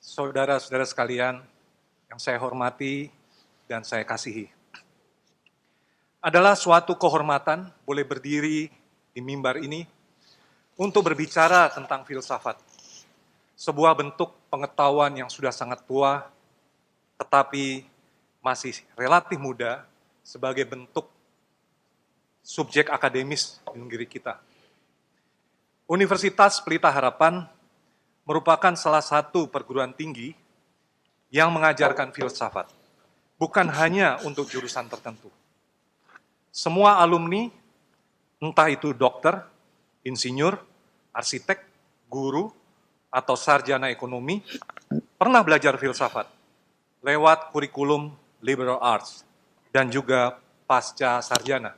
saudara-saudara sekalian yang saya hormati dan saya kasihi. Adalah suatu kehormatan boleh berdiri di mimbar ini untuk berbicara tentang filsafat. Sebuah bentuk pengetahuan yang sudah sangat tua, tetapi masih relatif muda sebagai bentuk subjek akademis di negeri kita. Universitas Pelita Harapan merupakan salah satu perguruan tinggi yang mengajarkan filsafat, bukan hanya untuk jurusan tertentu. Semua alumni, entah itu dokter, insinyur, arsitek, guru, atau sarjana ekonomi, pernah belajar filsafat lewat kurikulum liberal arts dan juga pasca sarjana.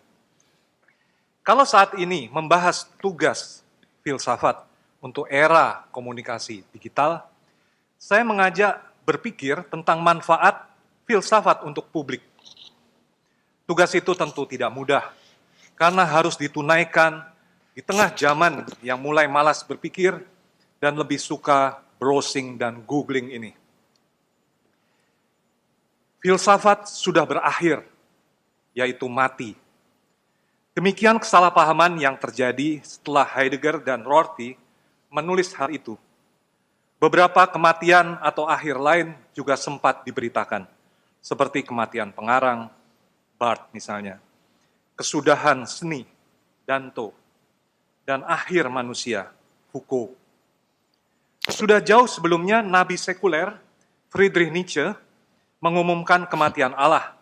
Kalau saat ini membahas tugas filsafat untuk era komunikasi digital, saya mengajak berpikir tentang manfaat filsafat untuk publik. Tugas itu tentu tidak mudah, karena harus ditunaikan di tengah zaman yang mulai malas berpikir dan lebih suka browsing dan googling ini. Filsafat sudah berakhir, yaitu mati. Demikian kesalahpahaman yang terjadi setelah Heidegger dan Rorty menulis hal itu. Beberapa kematian atau akhir lain juga sempat diberitakan, seperti kematian pengarang, Barthes misalnya, kesudahan seni, Danto, dan akhir manusia, Foucault. Sudah jauh sebelumnya Nabi sekuler, Friedrich Nietzsche, mengumumkan kematian Allah,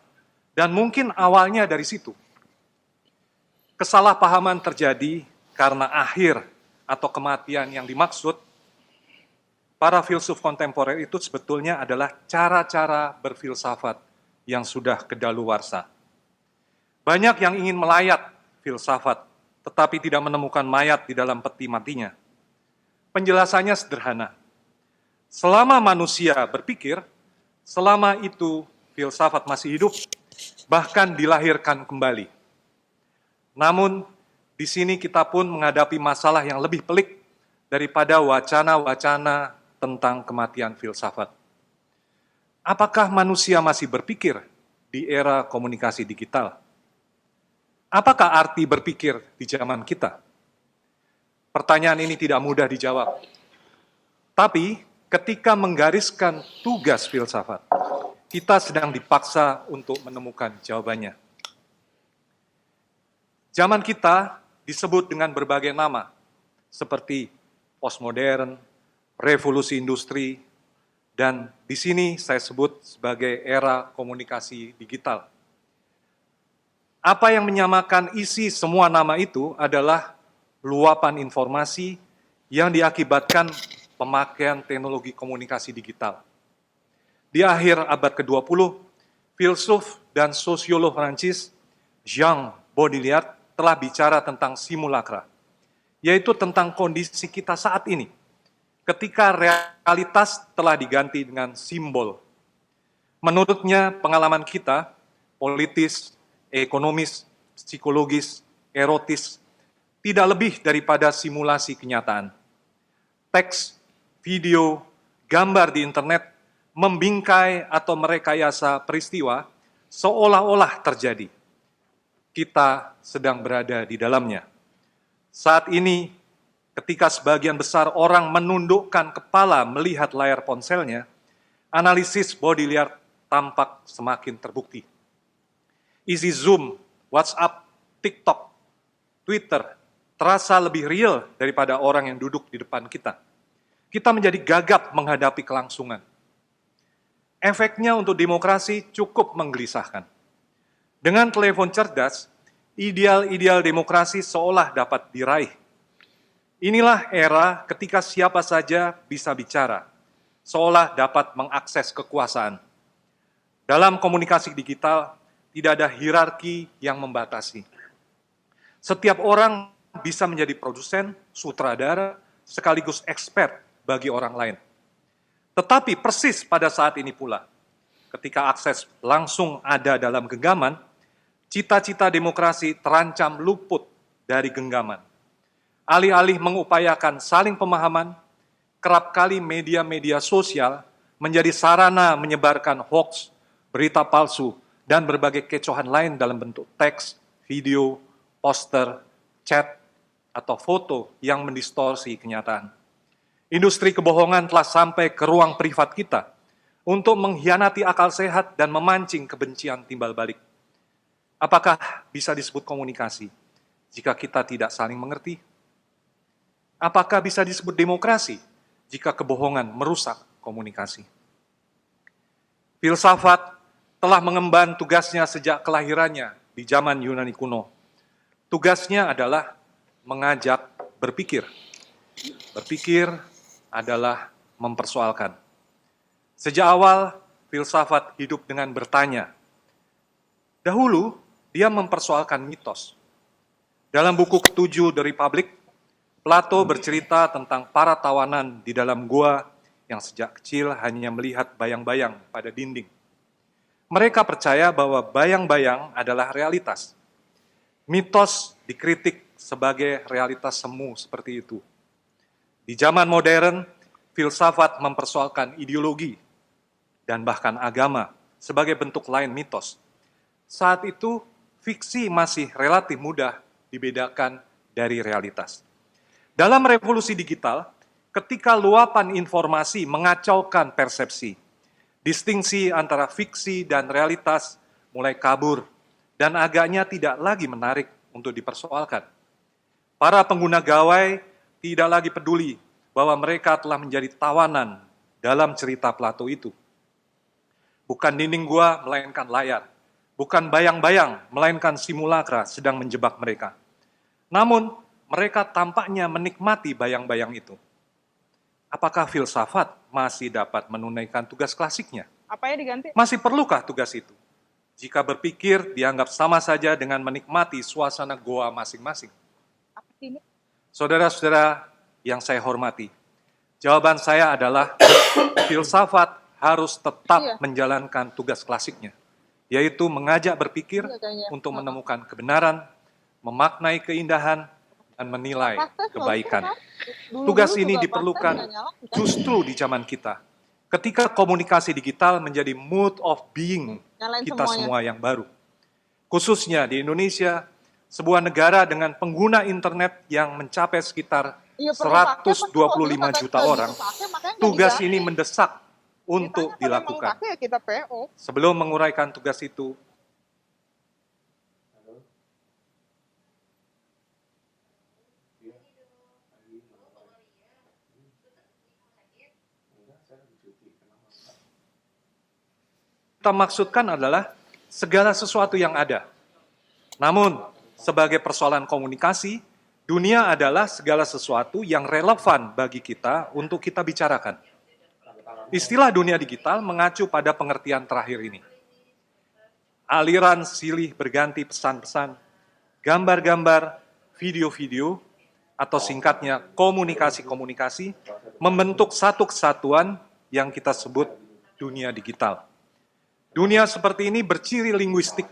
dan mungkin awalnya dari situ. Kesalahpahaman terjadi karena akhir atau kematian yang dimaksud para filsuf kontemporer itu sebetulnya adalah cara-cara berfilsafat yang sudah kedaluwarsa. Banyak yang ingin melayat filsafat, tetapi tidak menemukan mayat di dalam peti matinya. Penjelasannya sederhana. Selama manusia berpikir, selama itu filsafat masih hidup, bahkan dilahirkan kembali. Namun, di sini kita pun menghadapi masalah yang lebih pelik daripada wacana-wacana tentang kematian filsafat. Apakah manusia masih berpikir di era komunikasi digital? Apakah arti berpikir di zaman kita? Pertanyaan ini tidak mudah dijawab. Tapi ketika menggariskan tugas filsafat, kita sedang dipaksa untuk menemukan jawabannya. Zaman kita disebut dengan berbagai nama, seperti postmodern, revolusi industri, dan di sini saya sebut sebagai era komunikasi digital. Apa yang menyamakan isi semua nama itu adalah luapan informasi yang diakibatkan pemakaian teknologi komunikasi digital. Di akhir abad ke-20, filsuf dan sosiolog Prancis Jean Baudrillard telah bicara tentang simulakra, yaitu tentang kondisi kita saat ini, ketika realitas telah diganti dengan simbol. Menurutnya, pengalaman kita, politis, ekonomis, psikologis, erotis, tidak lebih daripada simulasi kenyataan. Teks, video, gambar di internet membingkai atau merekayasa peristiwa seolah-olah terjadi. Kita sedang berada di dalamnya. Saat ini, ketika sebagian besar orang menundukkan kepala melihat layar ponselnya, analisis Baudrillard tampak semakin terbukti. Isi Zoom, WhatsApp, TikTok, Twitter terasa lebih real daripada orang yang duduk di depan kita. Kita menjadi gagap menghadapi kelangsungan. Efeknya untuk demokrasi cukup menggelisahkan. Dengan telepon cerdas, ideal-ideal demokrasi seolah dapat diraih. Inilah era ketika siapa saja bisa bicara, seolah dapat mengakses kekuasaan. Dalam komunikasi digital, tidak ada hierarki yang membatasi. Setiap orang bisa menjadi produsen, sutradara, sekaligus expert bagi orang lain. Tetapi persis pada saat ini pula, ketika akses langsung ada dalam genggaman, cita-cita demokrasi terancam luput dari genggaman. Alih-alih mengupayakan saling pemahaman, kerap kali media-media sosial menjadi sarana menyebarkan hoax, berita palsu, dan berbagai kecohan lain dalam bentuk teks, video, poster, chat, atau foto yang mendistorsi kenyataan. Industri kebohongan telah sampai ke ruang privat kita untuk mengkhianati akal sehat dan memancing kebencian timbal balik. Apakah bisa disebut komunikasi jika kita tidak saling mengerti? Apakah bisa disebut demokrasi jika kebohongan merusak komunikasi? Filsafat telah mengemban tugasnya sejak kelahirannya di zaman Yunani kuno. Tugasnya adalah mengajak berpikir. Berpikir adalah mempersoalkan. Sejak awal, filsafat hidup dengan bertanya. Dahulu, dia mempersoalkan mitos. Dalam buku ke-7 The Republic, Plato bercerita tentang para tawanan di dalam gua yang sejak kecil hanya melihat bayang-bayang pada dinding. Mereka percaya bahwa bayang-bayang adalah realitas. Mitos dikritik sebagai realitas semu seperti itu. Di zaman modern, filsafat mempersoalkan ideologi dan bahkan agama sebagai bentuk lain mitos. Saat itu, fiksi masih relatif mudah dibedakan dari realitas. Dalam revolusi digital, ketika luapan informasi mengacaukan persepsi, distingsi antara fiksi dan realitas mulai kabur dan agaknya tidak lagi menarik untuk dipersoalkan. Para pengguna gawai tidak lagi peduli bahwa mereka telah menjadi tawanan dalam cerita Plato itu. Bukan dinding gua, melainkan layar. Bukan bayang-bayang, melainkan simulakra sedang menjebak mereka. Namun, mereka tampaknya menikmati bayang-bayang itu. Apakah filsafat masih dapat menunaikan tugas klasiknya? Apa ya diganti? Masih perlukah tugas itu? Jika berpikir dianggap sama saja dengan menikmati suasana goa masing-masing. Apa sih ini? Saudara-saudara yang saya hormati, jawaban saya adalah filsafat harus tetap menjalankan tugas klasiknya, yaitu mengajak berpikir untuk menemukan kebenaran, memaknai keindahan, dan menilai kebaikan. Tugas ini diperlukan justru di zaman kita, ketika komunikasi digital menjadi mode of being kita semua yang baru. Khususnya di Indonesia, sebuah negara dengan pengguna internet yang mencapai sekitar 125 juta orang, tugas ini mendesak untuk dilakukan. Sebelum menguraikan tugas itu, kita maksudkan adalah segala sesuatu yang ada. Namun, sebagai persoalan komunikasi, dunia adalah segala sesuatu yang relevan bagi kita untuk kita bicarakan. Istilah dunia digital mengacu pada pengertian terakhir ini. Aliran silih berganti pesan-pesan, gambar-gambar, video-video, atau singkatnya komunikasi-komunikasi, membentuk satu kesatuan yang kita sebut dunia digital. Dunia seperti ini berciri linguistik.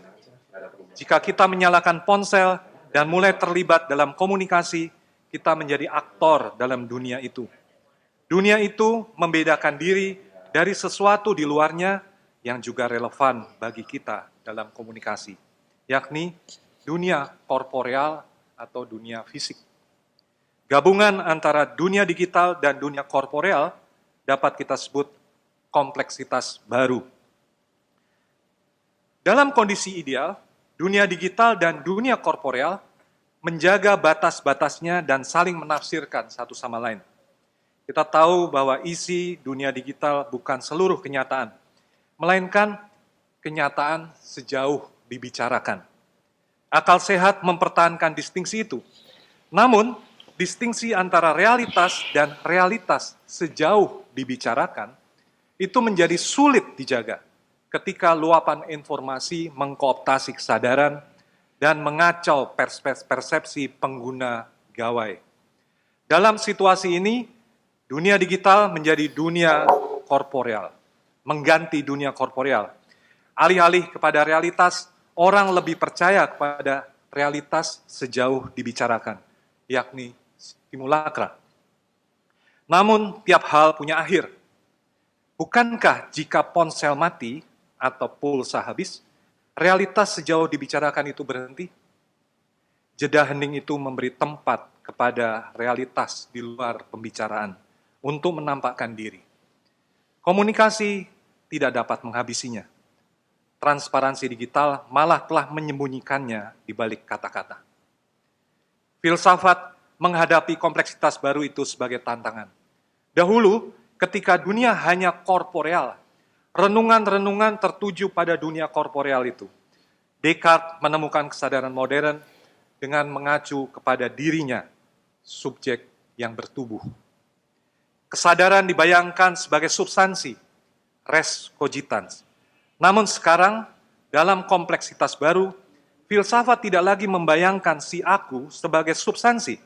Jika kita menyalakan ponsel dan mulai terlibat dalam komunikasi, kita menjadi aktor dalam dunia itu. Dunia itu membedakan diri dari sesuatu di luarnya yang juga relevan bagi kita dalam komunikasi, yakni dunia korporeal atau dunia fisik. Gabungan antara dunia digital dan dunia korporeal dapat kita sebut kompleksitas baru. Dalam kondisi ideal, dunia digital dan dunia korporeal menjaga batas-batasnya dan saling menafsirkan satu sama lain. Kita tahu bahwa isi dunia digital bukan seluruh kenyataan, melainkan kenyataan sejauh dibicarakan. Akal sehat mempertahankan distingsi itu. Namun, distingsi antara realitas dan realitas sejauh dibicarakan itu menjadi sulit dijaga ketika luapan informasi mengkooptasi kesadaran dan mengacau persepsi pengguna gawai. Dalam situasi ini, dunia digital menjadi dunia korporeal, mengganti dunia korporeal. Alih-alih kepada realitas, orang lebih percaya kepada realitas sejauh dibicarakan, yakni simulakra. Namun, tiap hal punya akhir. Bukankah jika ponsel mati atau pulsa habis, realitas sejauh dibicarakan itu berhenti? Jeda hening itu memberi tempat kepada realitas di luar pembicaraan untuk menampakkan diri. Komunikasi tidak dapat menghabisinya. Transparansi digital malah telah menyembunyikannya di balik kata-kata. Filsafat menghadapi kompleksitas baru itu sebagai tantangan. Dahulu, ketika dunia hanya korporeal, renungan-renungan tertuju pada dunia korporeal itu. Descartes menemukan kesadaran modern dengan mengacu kepada dirinya, subjek yang bertubuh. Kesadaran dibayangkan sebagai substansi, res cogitans. Namun sekarang, dalam kompleksitas baru, filsafat tidak lagi membayangkan si aku sebagai substansi,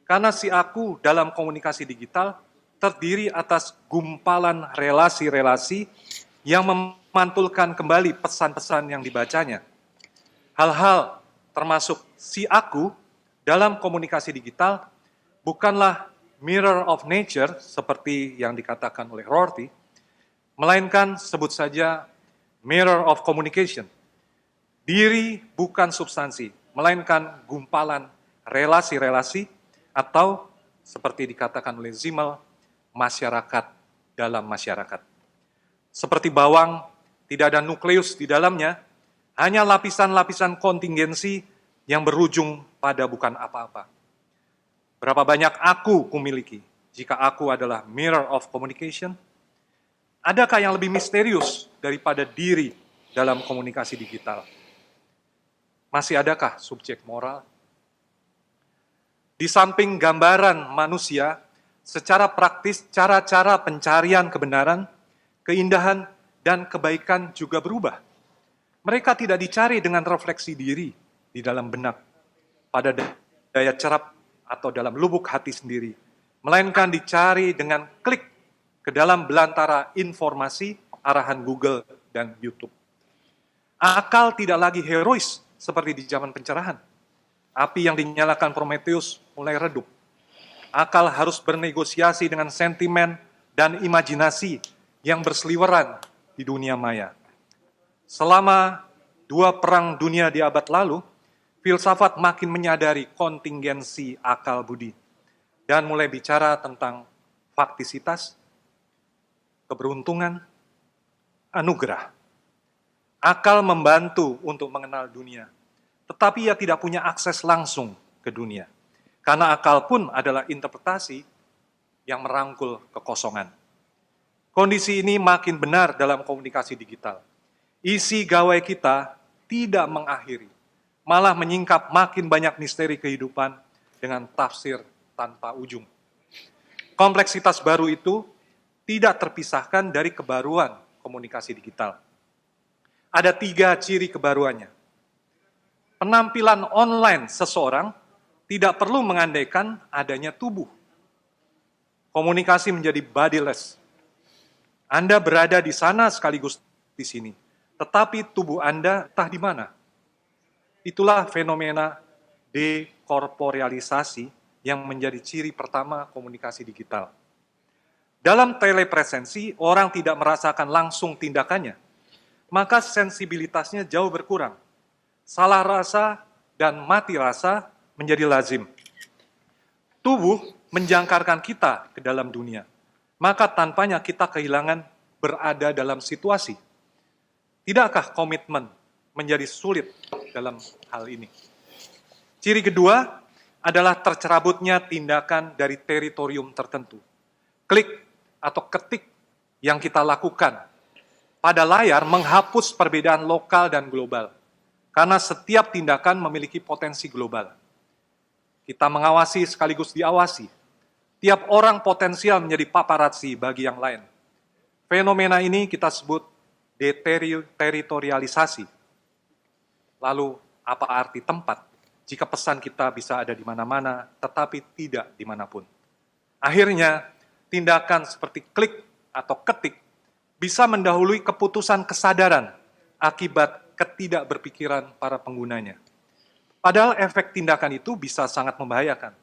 karena si aku dalam komunikasi digital terdiri atas gumpalan relasi-relasi yang memantulkan kembali pesan-pesan yang dibacanya. Hal-hal termasuk si aku dalam komunikasi digital bukanlah mirror of nature seperti yang dikatakan oleh Rorty, melainkan sebut saja mirror of communication. Diri bukan substansi, melainkan gumpalan relasi-relasi atau seperti dikatakan oleh Simmel, masyarakat dalam masyarakat. Seperti bawang, tidak ada nukleus di dalamnya, hanya lapisan-lapisan kontingensi yang berujung pada bukan apa-apa. Berapa banyak aku kumiliki jika aku adalah mirror of communication? Adakah yang lebih misterius daripada diri dalam komunikasi digital? Masih adakah subjek moral? Di samping gambaran manusia, secara praktis cara-cara pencarian kebenaran, keindahan, dan kebaikan juga berubah. Mereka tidak dicari dengan refleksi diri di dalam benak, pada daya cerap atau dalam lubuk hati sendiri, melainkan dicari dengan klik ke dalam belantara informasi arahan Google dan YouTube. Akal tidak lagi herois seperti di zaman pencerahan. Api yang dinyalakan Prometheus mulai redup. Akal harus bernegosiasi dengan sentimen dan imajinasi yang berseliweran di dunia maya. Selama 2 perang dunia di abad lalu, filsafat makin menyadari kontingensi akal budi dan mulai bicara tentang faktisitas, keberuntungan, anugerah. Akal membantu untuk mengenal dunia, tetapi ia tidak punya akses langsung ke dunia. Karena akal pun adalah interpretasi yang merangkul kekosongan. Kondisi ini makin benar dalam komunikasi digital. Isi gawai kita tidak mengakhiri, malah menyingkap makin banyak misteri kehidupan dengan tafsir tanpa ujung. Kompleksitas baru itu tidak terpisahkan dari kebaruan komunikasi digital. Ada 3 ciri kebaruannya. Penampilan online seseorang tidak perlu mengandaikan adanya tubuh. Komunikasi menjadi bodiless. Anda berada di sana sekaligus di sini, tetapi tubuh Anda entah di mana. Itulah fenomena dekorporealisasi yang menjadi ciri pertama komunikasi digital. Dalam telepresensi, orang tidak merasakan langsung tindakannya, maka sensibilitasnya jauh berkurang. Salah rasa dan mati rasa menjadi lazim. Tubuh menjangkarkan kita ke dalam dunia, maka tanpanya kita kehilangan berada dalam situasi. Tidakkah komitmen menjadi sulit dalam hal ini? Ciri kedua adalah tercerabutnya tindakan dari teritorium tertentu. Klik atau ketik yang kita lakukan pada layar menghapus perbedaan lokal dan global, karena setiap tindakan memiliki potensi global. Kita mengawasi sekaligus diawasi. Tiap orang potensial menjadi paparazzi bagi yang lain. Fenomena ini kita sebut deteritorialisasi. Lalu, apa arti tempat jika pesan kita bisa ada di mana-mana, tetapi tidak dimanapun? Akhirnya, tindakan seperti klik atau ketik bisa mendahului keputusan kesadaran akibat ketidakberpikiran para penggunanya. Padahal efek tindakan itu bisa sangat membahayakan.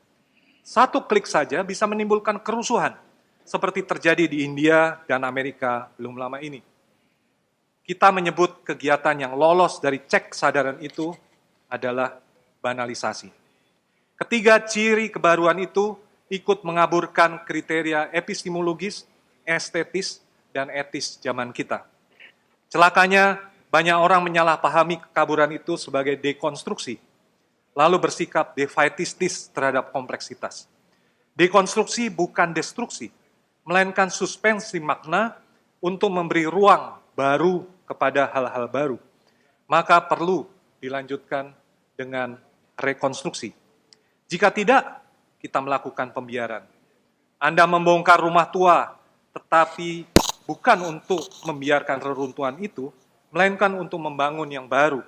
Satu klik saja bisa menimbulkan kerusuhan, seperti terjadi di India dan Amerika belum lama ini. Kita menyebut kegiatan yang lolos dari cek kesadaran itu adalah banalisasi. Ketiga ciri kebaruan itu ikut mengaburkan kriteria epistemologis, estetis, dan etis zaman kita. Celakanya, banyak orang menyalahpahami kekaburan itu sebagai dekonstruksi, lalu bersikap defaitistis terhadap kompleksitas. Dekonstruksi bukan destruksi, melainkan suspensi makna untuk memberi ruang baru kepada hal-hal baru. Maka perlu dilanjutkan dengan rekonstruksi. Jika tidak, kita melakukan pembiaran. Anda membongkar rumah tua, tetapi bukan untuk membiarkan reruntuhan itu, melainkan untuk membangun yang baru.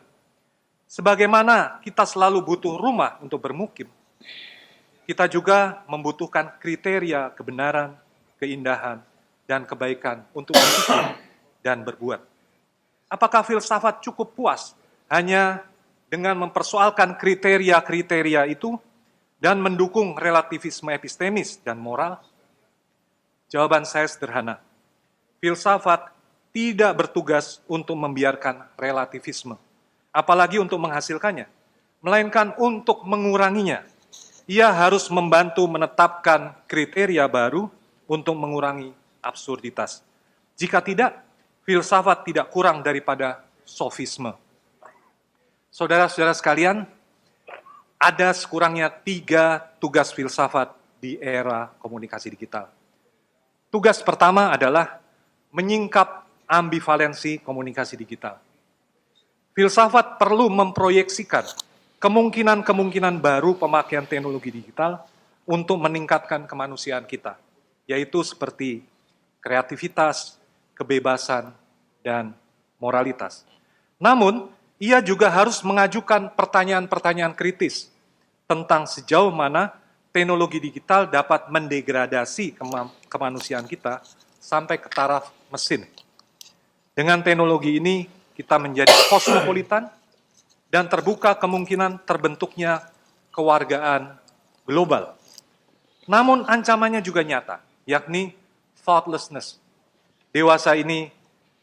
Sebagaimana kita selalu butuh rumah untuk bermukim, kita juga membutuhkan kriteria kebenaran, keindahan, dan kebaikan untuk berpikir dan berbuat. Apakah filsafat cukup puas hanya dengan mempersoalkan kriteria-kriteria itu dan mendukung relativisme epistemis dan moral? Jawaban saya sederhana. Filsafat tidak bertugas untuk membiarkan relativisme, apalagi untuk menghasilkannya, melainkan untuk menguranginya. Ia harus membantu menetapkan kriteria baru untuk mengurangi absurditas. Jika tidak, filsafat tidak kurang daripada sofisme. Saudara-saudara sekalian, ada sekurangnya 3 tugas filsafat di era komunikasi digital. Tugas pertama adalah menyingkap ambivalensi komunikasi digital. Filsafat perlu memproyeksikan kemungkinan-kemungkinan baru pemakaian teknologi digital untuk meningkatkan kemanusiaan kita, yaitu seperti kreativitas, kebebasan, dan moralitas. Namun, ia juga harus mengajukan pertanyaan-pertanyaan kritis tentang sejauh mana teknologi digital dapat mendegradasi kemanusiaan kita sampai ke taraf mesin. Dengan teknologi ini, kita menjadi kosmopolitan dan terbuka kemungkinan terbentuknya kewargaan global. Namun ancamannya juga nyata, yakni thoughtlessness. Dewasa ini,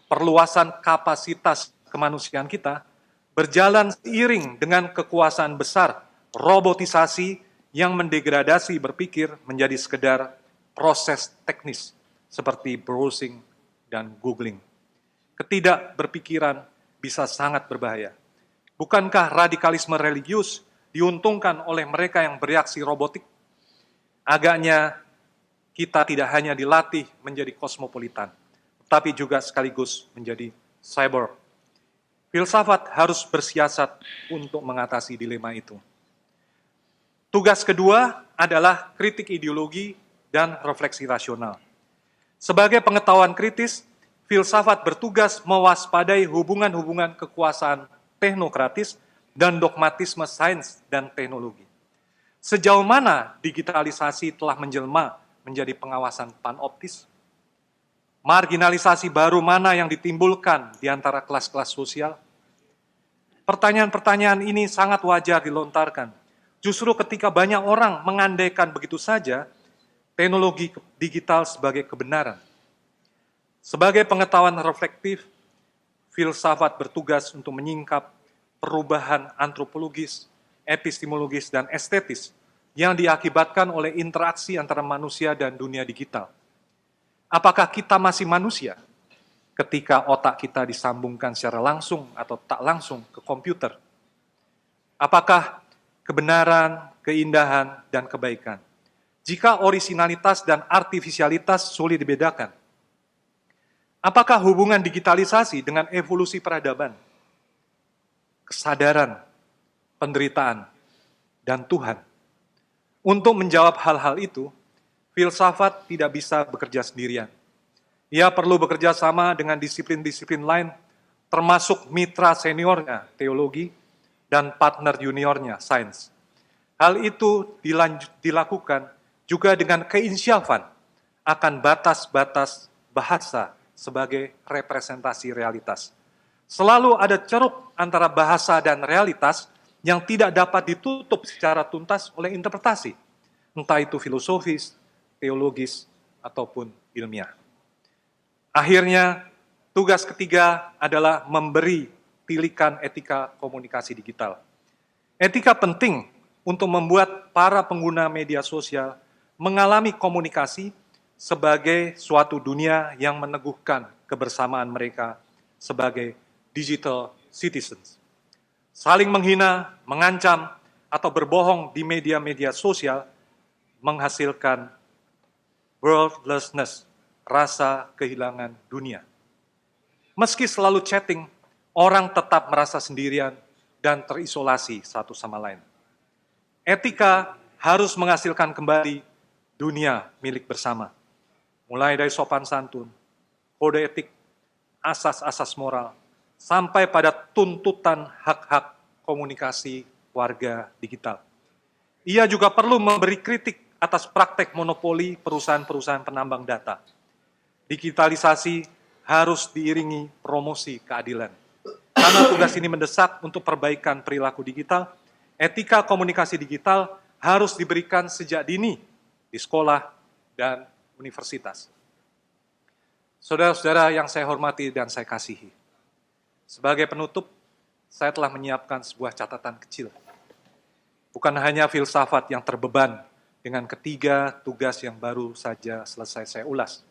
perluasan kapasitas kemanusiaan kita berjalan seiring dengan kekuasaan besar robotisasi yang mendegradasi berpikir menjadi sekedar proses teknis seperti browsing dan googling. Ketidakberpikiran bisa sangat berbahaya. Bukankah radikalisme religius diuntungkan oleh mereka yang bereaksi robotik? Agaknya kita tidak hanya dilatih menjadi kosmopolitan, tapi juga sekaligus menjadi cyborg. Filsafat harus bersiasat untuk mengatasi dilema itu. Tugas kedua adalah kritik ideologi dan refleksi rasional. Sebagai pengetahuan kritis, filsafat bertugas mewaspadai hubungan-hubungan kekuasaan teknokratis dan dogmatisme sains dan teknologi. Sejauh mana digitalisasi telah menjelma menjadi pengawasan panoptis? Marginalisasi baru mana yang ditimbulkan di antara kelas-kelas sosial? Pertanyaan-pertanyaan ini sangat wajar dilontarkan. Justru ketika banyak orang mengandaikan begitu saja teknologi digital sebagai kebenaran. Sebagai pengetahuan reflektif, filsafat bertugas untuk menyingkap perubahan antropologis, epistemologis, dan estetis yang diakibatkan oleh interaksi antara manusia dan dunia digital. Apakah kita masih manusia ketika otak kita disambungkan secara langsung atau tak langsung ke komputer? Apakah kebenaran, keindahan, dan kebaikan, jika orisinalitas dan artifisialitas sulit dibedakan? Apakah hubungan digitalisasi dengan evolusi peradaban, kesadaran, penderitaan, dan Tuhan? Untuk menjawab hal-hal itu, filsafat tidak bisa bekerja sendirian. Ia perlu bekerja sama dengan disiplin-disiplin lain, termasuk mitra seniornya, teologi, dan partner juniornya, sains. Hal itu dilakukan juga dengan keinsyafan akan batas-batas bahasa sebagai representasi realitas. Selalu ada ceruk antara bahasa dan realitas yang tidak dapat ditutup secara tuntas oleh interpretasi, entah itu filosofis, teologis, ataupun ilmiah. Akhirnya, tugas ketiga adalah memberi tilikan etika komunikasi digital. Etika penting untuk membuat para pengguna media sosial mengalami komunikasi sebagai suatu dunia yang meneguhkan kebersamaan mereka sebagai digital citizens. Saling menghina, mengancam, atau berbohong di media-media sosial menghasilkan worldlessness, rasa kehilangan dunia. Meski selalu chatting, orang tetap merasa sendirian dan terisolasi satu sama lain. Etika harus menghasilkan kembali dunia milik bersama, mulai dari sopan santun, kode etik, asas-asas moral, sampai pada tuntutan hak-hak komunikasi warga digital. Ia juga perlu memberi kritik atas praktek monopoli perusahaan-perusahaan penambang data. Digitalisasi harus diiringi promosi keadilan. Karena tugas ini mendesak untuk perbaikan perilaku digital, etika komunikasi digital harus diberikan sejak dini di sekolah dan universitas. Saudara-saudara yang saya hormati dan saya kasihi, sebagai penutup, saya telah menyiapkan sebuah catatan kecil. Bukan hanya filsafat yang terbeban dengan ketiga tugas yang baru saja selesai saya ulas.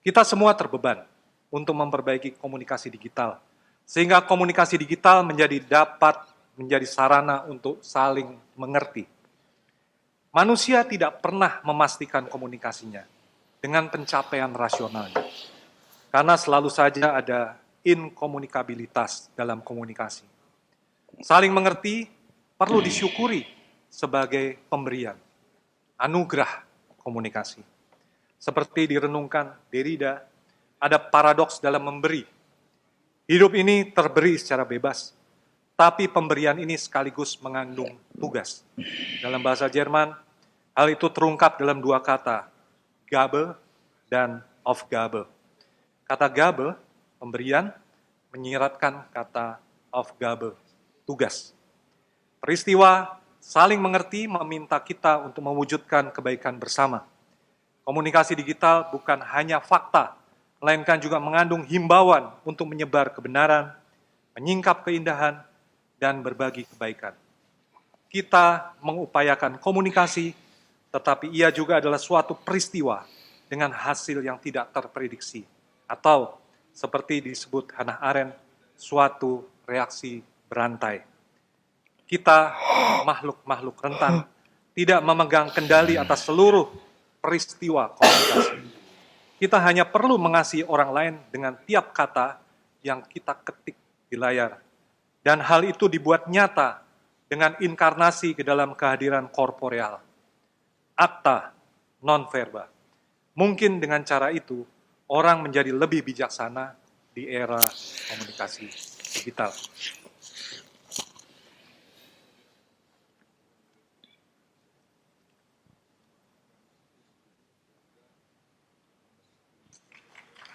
Kita semua terbeban untuk memperbaiki komunikasi digital, sehingga komunikasi digital dapat menjadi sarana untuk saling mengerti. Manusia tidak pernah memastikan komunikasinya dengan pencapaian rasionalnya, karena selalu saja ada inkomunikabilitas dalam komunikasi. Saling mengerti perlu disyukuri sebagai pemberian, anugerah komunikasi. Seperti direnungkan Derrida, ada paradoks dalam memberi. Hidup ini terberi secara bebas, tapi pemberian ini sekaligus mengandung tugas. Dalam bahasa Jerman, hal itu terungkap dalam dua kata, Gabe dan Aufgabe. Kata Gabe, pemberian, menyiratkan kata Aufgabe, tugas. Peristiwa saling mengerti meminta kita untuk mewujudkan kebaikan bersama. Komunikasi digital bukan hanya fakta, melainkan juga mengandung himbauan untuk menyebar kebenaran, menyingkap keindahan, dan berbagi kebaikan. Kita mengupayakan komunikasi, tetapi ia juga adalah suatu peristiwa dengan hasil yang tidak terprediksi, atau seperti disebut Hannah Arendt, suatu reaksi berantai. Kita, makhluk-makhluk rentan, tidak memegang kendali atas seluruh peristiwa komunikasi. Kita hanya perlu mengasihi orang lain dengan tiap kata yang kita ketik di layar. Dan hal itu dibuat nyata dengan inkarnasi ke dalam kehadiran korporeal. Akta non verba. Mungkin dengan cara itu, orang menjadi lebih bijaksana di era komunikasi digital.